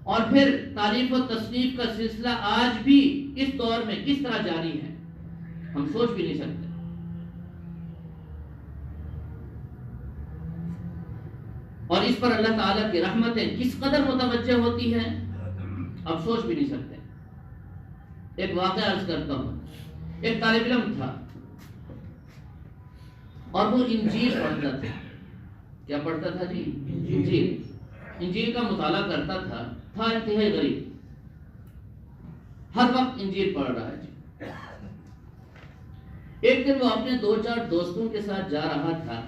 اور پھر تالیف و تصنیف کا سلسلہ آج بھی اس دور میں کس طرح جاری ہے، ہم سوچ بھی نہیں سکتے۔ اور اس پر اللہ تعالیٰ کی رحمتیں کس قدر متوجہ ہوتی ہیں، اب سوچ بھی نہیں سکتے۔ ایک واقعہ عرض کرتا ہوں، ایک طالب علم تھا اور وہ انجیل پڑھتا تھا۔ کیا پڑھتا تھا جی؟ انجیل کا مطالعہ کرتا تھا انتہائی غریب، ہر وقت انجیل پڑھ رہا ہے جی۔ ایک دن وہ اپنے 2-4 دوستوں کے ساتھ جا رہا تھا،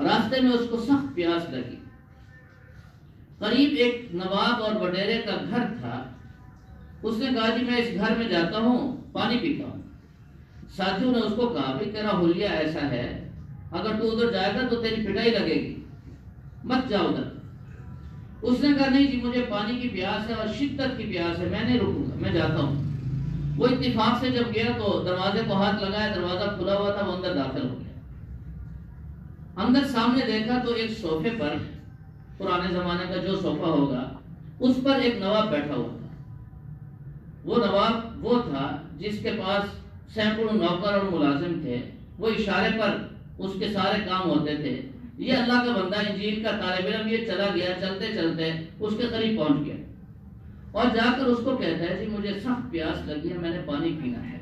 راستے میں اس کو سخت پیاس لگی، قریب ایک نواب اور وڈیرے کا گھر تھا، اس نے کہا جی میں اس گھر میں جاتا ہوں، پانی پیتا ہوں۔ ساتھیوں نے اس کو کہا بھی تیرا حلیہ ایسا ہے، اگر تو ادھر جائے گا تو تیری پٹائی لگے گی، مت جا ادھر۔ اس نے کہا نہیں جی مجھے پانی کی پیاس ہے اور شدت کی پیاس ہے، میں نہیں رکوں گا، میں جاتا ہوں۔ وہ اتفاق سے جب گیا تو دروازے کو ہاتھ لگایا، دروازہ کھلا ہوا تھا، وہ اندر داخل ہو گیا۔ اندر سامنے دیکھا تو ایک صوفے پر، پرانے زمانے کا جو صوفہ ہوگا اس پر ایک نواب بیٹھا ہوا تھا۔ وہ نواب وہ تھا جس کے پاس سینکڑوں نوکر اور ملازم تھے، وہ اشارے پر اس کے سارے کام ہوتے تھے۔ یہ اللہ کا بندہ انجیل کا طالب علم یہ چلا گیا، چلتے چلتے اس کے قریب پہنچ گیا اور جا کر اس کو کہتا ہے جی مجھے سخت پیاس لگی ہے، میں نے پانی پینا ہے۔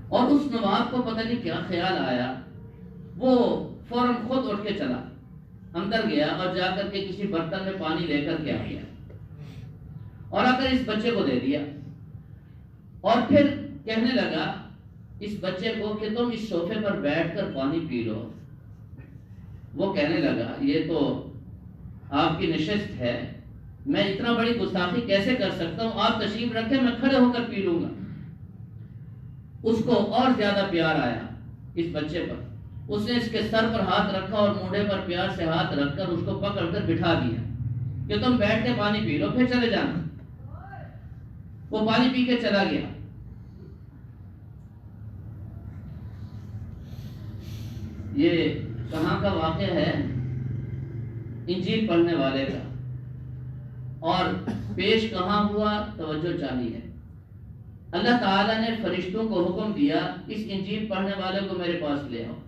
اور اس نواب کو پتہ نہیں کیا خیال آیا، وہ فوراً خود اٹھ کے چلا، اندر گیا اور جا کر کے کسی برتن میں پانی لے کر کے آ گیا اور آ کر اس بچے کو دے دیا، اور پھر کہنے لگا اس بچے کو کہ تم اس صوفے پر بیٹھ کر پانی پی لو۔ وہ کہنے لگا یہ تو آپ کی نشست ہے، میں اتنا بڑی گستاخی کیسے کر سکتا ہوں، آپ تشریف رکھیں میں کھڑے ہو کر پی لوں گا۔ اس کو اور زیادہ پیار آیا اس بچے پر، اس نے اس کے سر پر ہاتھ رکھا اور مونڈے پر پیار سے ہاتھ رکھ کر اس کو پکڑ کر بٹھا دیا کہ تم بیٹھ کے پانی پی لو پھر چلے جانا۔ وہ پانی پی کے چلا گیا۔ یہ کہاں کا واقعہ ہے؟ انجیل پڑھنے والے کا، اور پیش کہاں ہوا؟ توجہ چاہیے۔ اللہ تعالیٰ نے فرشتوں کو حکم دیا اس انجیل پڑھنے والے کو میرے پاس لے آؤ،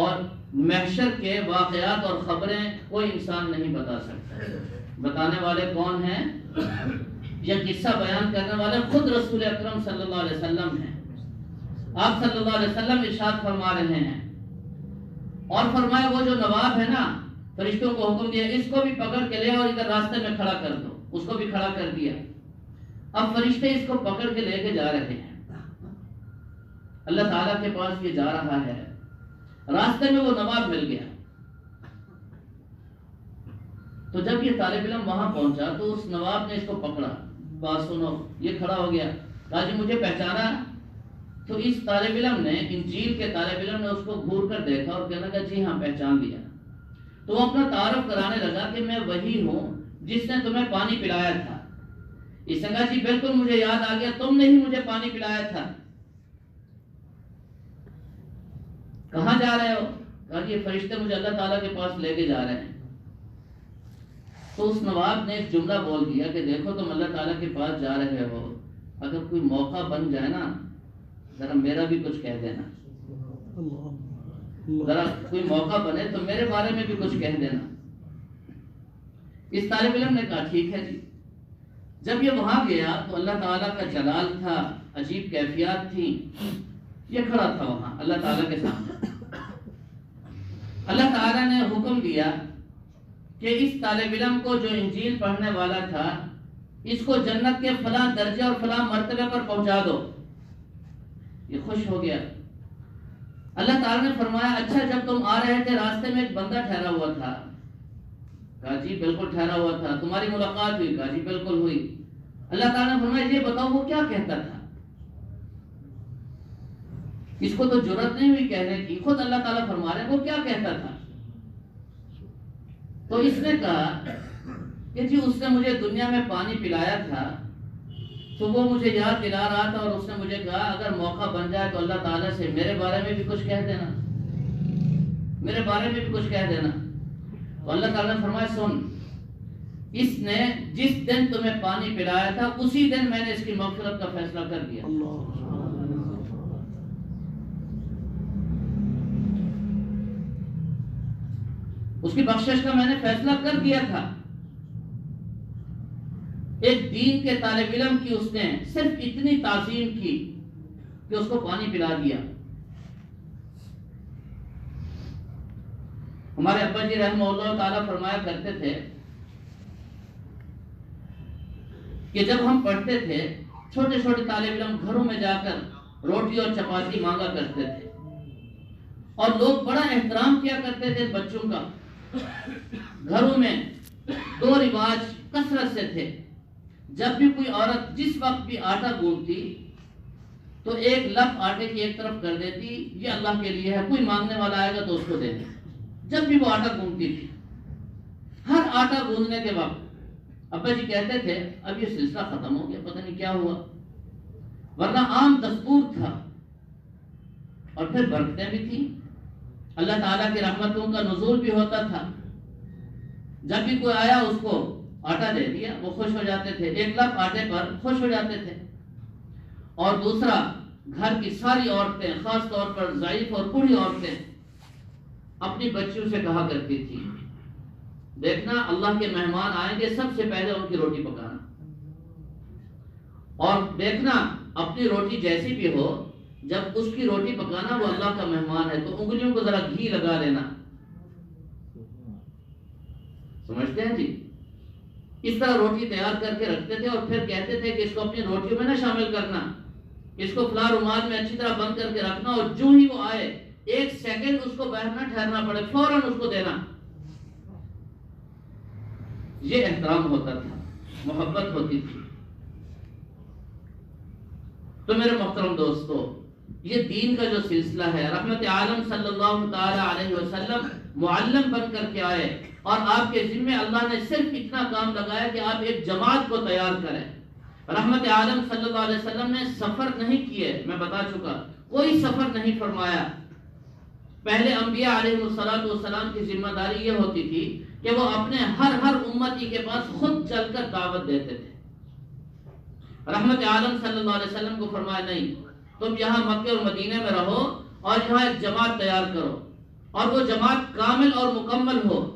اور محشر کے واقعات اور خبریں کوئی انسان نہیں بتا سکتا۔ بتانے والے کون ہیں؟ یہ قصہ بیان کرنے والے خود رسول اکرم صلی اللہ علیہ وسلم ہیں۔ آپ صلی اللہ علیہ وسلم ارشاد فرما رہے ہیں، اور فرمایا وہ جو نواب ہے نا، فرشتوں کو حکم دیا اس کو بھی پکڑ کے لے اور ادھر راستے میں کھڑا کر دو۔ اس کو بھی کھڑا کر دیا۔ اب فرشتے اس کو پکڑ کے لے کے جا رہے ہیں، اللہ تعالیٰ کے پاس یہ جا رہا ہے۔ راستے میں وہ نواب مل گیا، تو جب یہ طالب علم وہاں پہنچا تو اس نواب نے اس کو پکڑا، بات سنو، یہ کھڑا ہو گیا، کہا جی مجھے پہچانا؟ تو اس طالب علم نے، انجیل کے طالب علم نے اس کو گھور کر دیکھا اور کہنے لگا جی ہاں پہچان لیا۔ تو وہ اپنا تعارف کرانے لگا کہ میں وہی ہوں جس نے تمہیں پانی پلایا تھا۔ اس نے کہا جی بالکل مجھے یاد آ گیا، تم نے ہی مجھے پانی پلایا تھا۔ کہاں جا رہے ہو؟ کہا جی یہ فرشتے مجھے اللہ تعالیٰ کے پاس لے کے جا رہے ہیں۔ تو اس نواب نے ایک جملہ بول دیا کہ دیکھو تم اللہ تعالیٰ کے پاس جا رہے ہو، اگر کوئی موقع بن جائے نا ذرا میرا بھی کچھ کہہ دینا، ذرا کوئی موقع بنے تو میرے بارے میں بھی کچھ کہہ دینا۔ اس طالب علم نے کہا ٹھیک ہے جی۔ جب یہ وہاں گیا تو اللہ تعالیٰ کا جلال تھا، عجیب کیفیات تھی، یہ کھڑا تھا وہاں اللہ تعالیٰ کے سامنے۔ اللہ تعالیٰ تعالیٰ نے حکم دیا کہ اس طالب علم کو جو انجیل پڑھنے والا تھا اس کو جنت کے فلاں درجے اور فلاں مرتبے پر پہنچا دو. یہ خوش ہو گیا. اللہ تعالیٰ نے فرمایا اچھا جب تم آ رہے تھے راستے میں ایک بندہ ٹھہرا ہوا تھا. کہا جی بالکل ٹھہرا ہوا تھا. تمہاری ملاقات ہوئی؟ کہا جی بالکل ہوئی. اللہ تعالیٰ نے فرمایا یہ بتاؤ وہ کیا کہتا تھا؟ اس کو تو جرأت نہیں ہوئی کہنے کی. خود اللہ تعالیٰ فرما رہے ہیں وہ کیا کہتا تھا. تو اس نے کہا کہ جی اس نے مجھے دنیا میں پانی پلایا تھا تو وہ مجھے یاد دلا رہا تھا اور اس نے مجھے کہا اگر موقع بن جائے تو اللہ تعالیٰ سے میرے بارے میں بھی کچھ کہہ دینا, میرے بارے میں بھی کچھ کہہ دینا. تو اللہ تعالیٰ نے فرمایا سن, اس نے جس دن تمہیں پانی پلایا تھا اسی دن میں نے اس کی مغفرت کا فیصلہ کر دیا. اس کی بخشش کا میں نے فیصلہ کر دیا تھا. ایک دین کے طالب علم کی اس نے صرف اتنی تعظیم کی کہ اس کو پانی پلا دیا. ہمارے ابا جی رحمہ اللہ تعالیٰ فرمایا کرتے تھے کہ جب ہم پڑھتے تھے چھوٹے چھوٹے طالب علم گھروں میں جا کر روٹی اور چپاتی مانگا کرتے تھے اور لوگ بڑا احترام کیا کرتے تھے بچوں کا. گھروں میں دو رواج کثرت سے تھے. جب بھی کوئی عورت جس وقت بھی آٹا گوندتی تو ایک لپ آٹے کی ایک طرف کر دیتی, یہ اللہ کے لیے ہے, کوئی مانگنے والا آئے گا تو اس کو دے دے. جب بھی وہ آٹا گوندتی تھی, ہر آٹا گوندنے کے وقت ابا جی کہتے تھے اب یہ سلسلہ ختم ہو گیا, پتہ نہیں کیا ہوا, ورنہ عام دستور تھا. اور پھر برکتیں بھی تھیں, اللہ تعالیٰ کی رحمتوں کا نزول بھی ہوتا تھا. جب بھی کوئی آیا اس کو آٹا دے دیا, وہ خوش ہو جاتے تھے, ایک لپ آٹے پر خوش ہو جاتے تھے. اور دوسرا, گھر کی ساری عورتیں, خاص طور پر ضعیف اور بوڑھی عورتیں اپنی بچیوں سے کہا کرتی تھی دیکھنا اللہ کے مہمان آئیں گے سب سے پہلے ان کی روٹی پکانا, اور دیکھنا اپنی روٹی جیسی بھی ہو جب اس کی روٹی پکانا وہ اللہ کا مہمان ہے تو انگلیوں کو ذرا گھی لگا لینا. سمجھتے ہیں جی؟ اس طرح روٹی تیار کر کے رکھتے تھے اور پھر کہتے تھے کہ اس کو اپنی روٹیوں میں نہ شامل کرنا, اس کو فلاں رومال میں اچھی طرح بند کر کے رکھنا, اور جو ہی وہ آئے ایک سیکنڈ اس کو بیٹھنا ٹھہرنا پڑے فوراً اس کو دینا. یہ احترام ہوتا تھا, محبت ہوتی تھی. تو میرے محترم دوستو, یہ دین کا جو سلسلہ ہے, رحمت عالم صلی اللہ تعالی علیہ وسلم معلم بن کر کے آئے اور آپ کے ذمہ اللہ نے صرف اتنا کام لگایا کہ آپ ایک جماعت کو تیار کریں. رحمت عالم صلی اللہ علیہ وسلم نے سفر نہیں کیے, میں بتا چکا, کوئی سفر نہیں فرمایا. پہلے انبیاء علیہ السلام کی ذمہ داری یہ ہوتی تھی کہ وہ اپنے ہر امتی کے پاس خود چل کر دعوت دیتے تھے. رحمت عالم صلی اللہ علیہ وسلم کو فرمایا نہیں, تم یہاں مکہ اور مدینہ میں رہو اور یہاں ایک جماعت تیار کرو, اور وہ جماعت کامل اور مکمل ہو.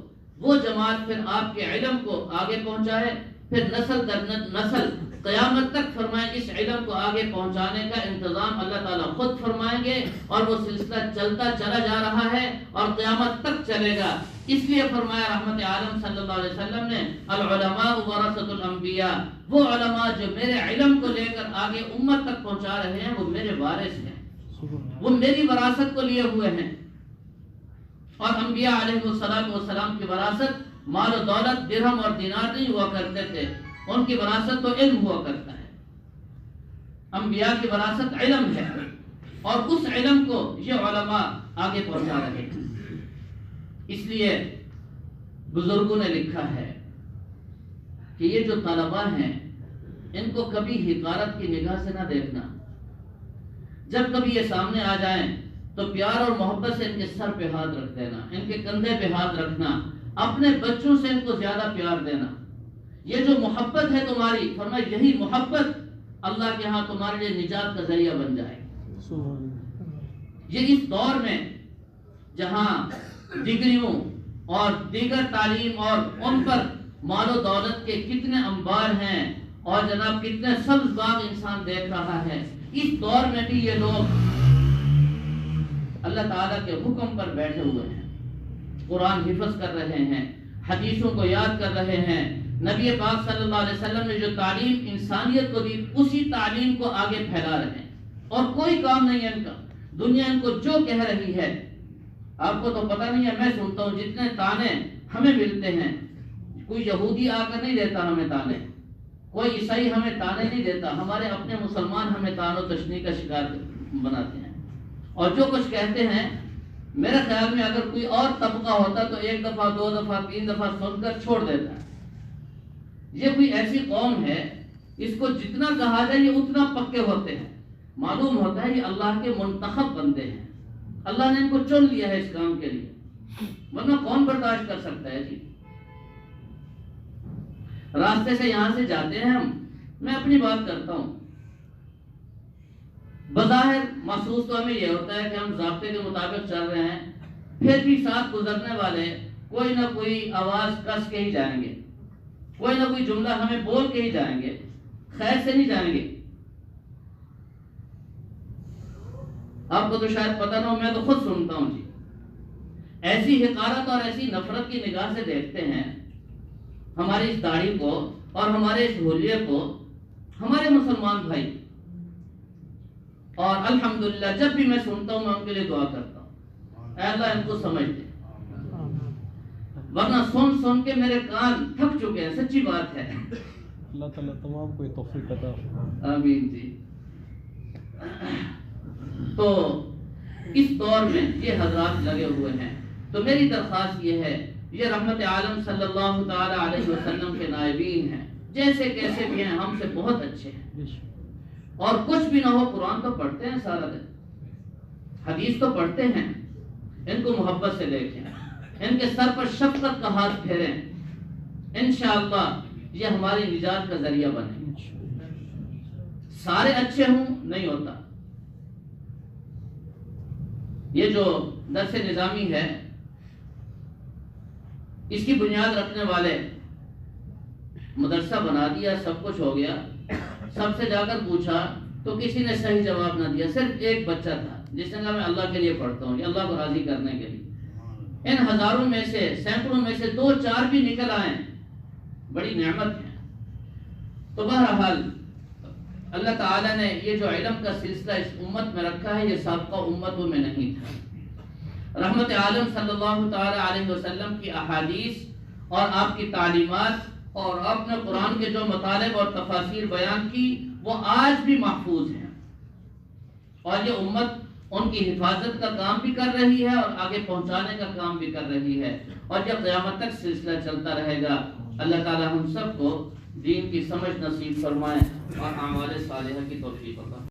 وہ جماعت پھر آپ کے علم کو آگے پہنچائے, پھر نسل در نسل قیامت تک فرمائیں اس علم کو آگے پہنچانے کا انتظام اللہ تعالیٰ خود فرمائیں گے, اور وہ سلسلہ چلتا چلا جا رہا ہے اور قیامت تک چلے گا. اس لیے فرمایا رحمت عالم صلی اللہ علیہ وسلم نے العلماء ورثۃ الانبیاء, وہ علماء جو میرے علم کو لے کر آگے امت تک پہنچا رہے ہیں وہ میرے وارث ہیں, وہ میری وراثت کو لیے ہوئے ہیں. اور انبیاء علیہ السلام کی وراثت مال و دولت درہم اور دینار نہیں ہوا کرتے تھے, ان کی وراثت تو علم ہوا کرتا ہے. انبیاء کی وراثت علم ہے اور اس علم کو یہ علماء آگے پہنچا رہے ہیں. اس لیے بزرگوں نے لکھا ہے کہ یہ جو طلباء ہیں ان کو کبھی حقارت کی نگاہ سے نہ دیکھنا. جب کبھی یہ سامنے آ جائیں تو پیار اور محبت سے ان کے سر پہ ہاتھ رکھ دینا, ان کے کندھے پہ ہاتھ رکھنا, اپنے بچوں سے ان کو زیادہ پیار دینا. یہ جو محبت ہے تمہاری, فرمایا یہی محبت اللہ کے ہاں تمہارے لیے نجات کا ذریعہ بن جائے. یہ اس دور میں جہاں ڈگریوں اور دیگر تعلیم اور ان پر مال و دولت کے کتنے انبار ہیں اور جناب کتنے سبز باغ انسان دیکھ رہا ہے, اس دور میں بھی یہ لوگ اللہ تعالیٰ کے حکم پر بیٹھے ہوئے ہیں. قرآن حفظ کر رہے ہیں، حدیثوں کو یاد کر رہے ہیں۔ نبی پاک صلی اللہ علیہ وسلم نے جو تعلیم انسانیت کو دی، اسی تعلیم کو آگے پھیلا رہے ہیں، اور کوئی کام نہیں ہے ان کا۔ دنیا ان کو جو کہہ رہی ہے، آپ کو تو پتہ نہیں ہے، میں سنتا ہوں جتنے تانے ہمیں ملتے ہیں، کوئی یہودی آ کر نہیں دیتا ہمیں تانے، کوئی عیسائی ہمیں تانے نہیں دیتا، ہمارے اپنے مسلمان ہمیں تان و تشنیع کا شکار بناتے ہیں، اور جو کچھ کہتے ہیں، میرے خیال میں اگر کوئی اور طبقہ ہوتا تو ایک دفعہ، دو دفعہ، تین دفعہ سن کر چھوڑ دیتا ہے۔ یہ کوئی ایسی قوم ہے، اس کو جتنا کہا جائے یہ اتنا پکے ہوتے ہیں، معلوم ہوتا ہے یہ اللہ کے منتخب بندے ہیں، اللہ نے ان کو چن لیا ہے اس کام کے لیے، ورنہ کون برداشت کر سکتا ہے جی؟ راستے سے یہاں سے جاتے ہیں ہم، میں اپنی بات کرتا ہوں، بظاہر محسوس تو ہمیں یہ ہوتا ہے کہ ہم ضابطے کے مطابق چل رہے ہیں، پھر بھی ساتھ گزرنے والے کوئی نہ کوئی آواز کس کے ہی جائیں گے، کوئی نہ کوئی جملہ ہمیں بول کے ہی جائیں گے، خیر سے نہیں جائیں گے۔ آپ کو تو شاید پتہ نہ ہو، میں تو خود سنتا ہوں جی، ایسی حقارت اور ایسی نفرت کی نگاہ سے دیکھتے ہیں ہماری اس داڑھی کو اور ہمارے اس حلیے کو ہمارے مسلمان بھائی، اور الحمدللہ جب بھی میں سنتا ہوں میں ان کے لیے دعا کرتا ہوں، اے اللہ ان کو سمجھ دے، ورنہ سن سن کے میرے کان تھک چکے ہیں، سچی بات ہے۔ اللہ تعالیٰ تمام کو توفیق عطا فرمائے۔ آمین جی۔ تو اس دور میں یہ حضرات لگے ہوئے ہیں، تو میری درخواست یہ ہے، یہ رحمت عالم صلی اللہ تعالی علیہ وسلم کے نائبین ہیں، جیسے کیسے بھی ہیں ہم سے بہت اچھے ہیں، اور کچھ بھی نہ ہو قرآن تو پڑھتے ہیں سارا دن، حدیث تو پڑھتے ہیں، ان کو محبت سے دیکھیں، ان کے سر پر شفقت کا ہاتھ پھیریں، انشاءاللہ یہ ہماری نجات کا ذریعہ بنے۔ سارے اچھے ہوں نہیں ہوتا، یہ جو درس نظامی ہے اس کی بنیاد رکھنے والے مدرسہ بنا دیا، سب کچھ ہو گیا، سب سے جا کر پوچھا تو کسی نے صحیح جواب نہ دیا، صرف ایک بچہ تھا جس نے کہا میں اللہ کے لیے پڑھتا ہوں، اللہ کو راضی کرنے کے لیے۔ ان ہزاروں میں سے، سینکڑوں میں سے دو چار بھی نکل آئے، بڑی نعمت ہے۔ تو بہرحال اللہ تعالیٰ نے یہ جو علم کا سلسلہ اس امت میں رکھا ہے، یہ سابقہ امتوں میں نہیں تھا۔ رحمت عالم صلی اللہ تعالی علیہ وسلم کی احادیث اور آپ کی تعلیمات اور آپ نے قرآن کے جو مطالب اور تفاسیر بیان کی وہ آج بھی محفوظ ہیں، اور یہ امت ان کی حفاظت کا کام بھی کر رہی ہے اور آگے پہنچانے کا کام بھی کر رہی ہے، اور جب قیامت تک سلسلہ چلتا رہے گا۔ اللہ تعالی ہم سب کو دین کی سمجھ نصیب فرمائے اور اعمال صالحہ کی توفیق عطا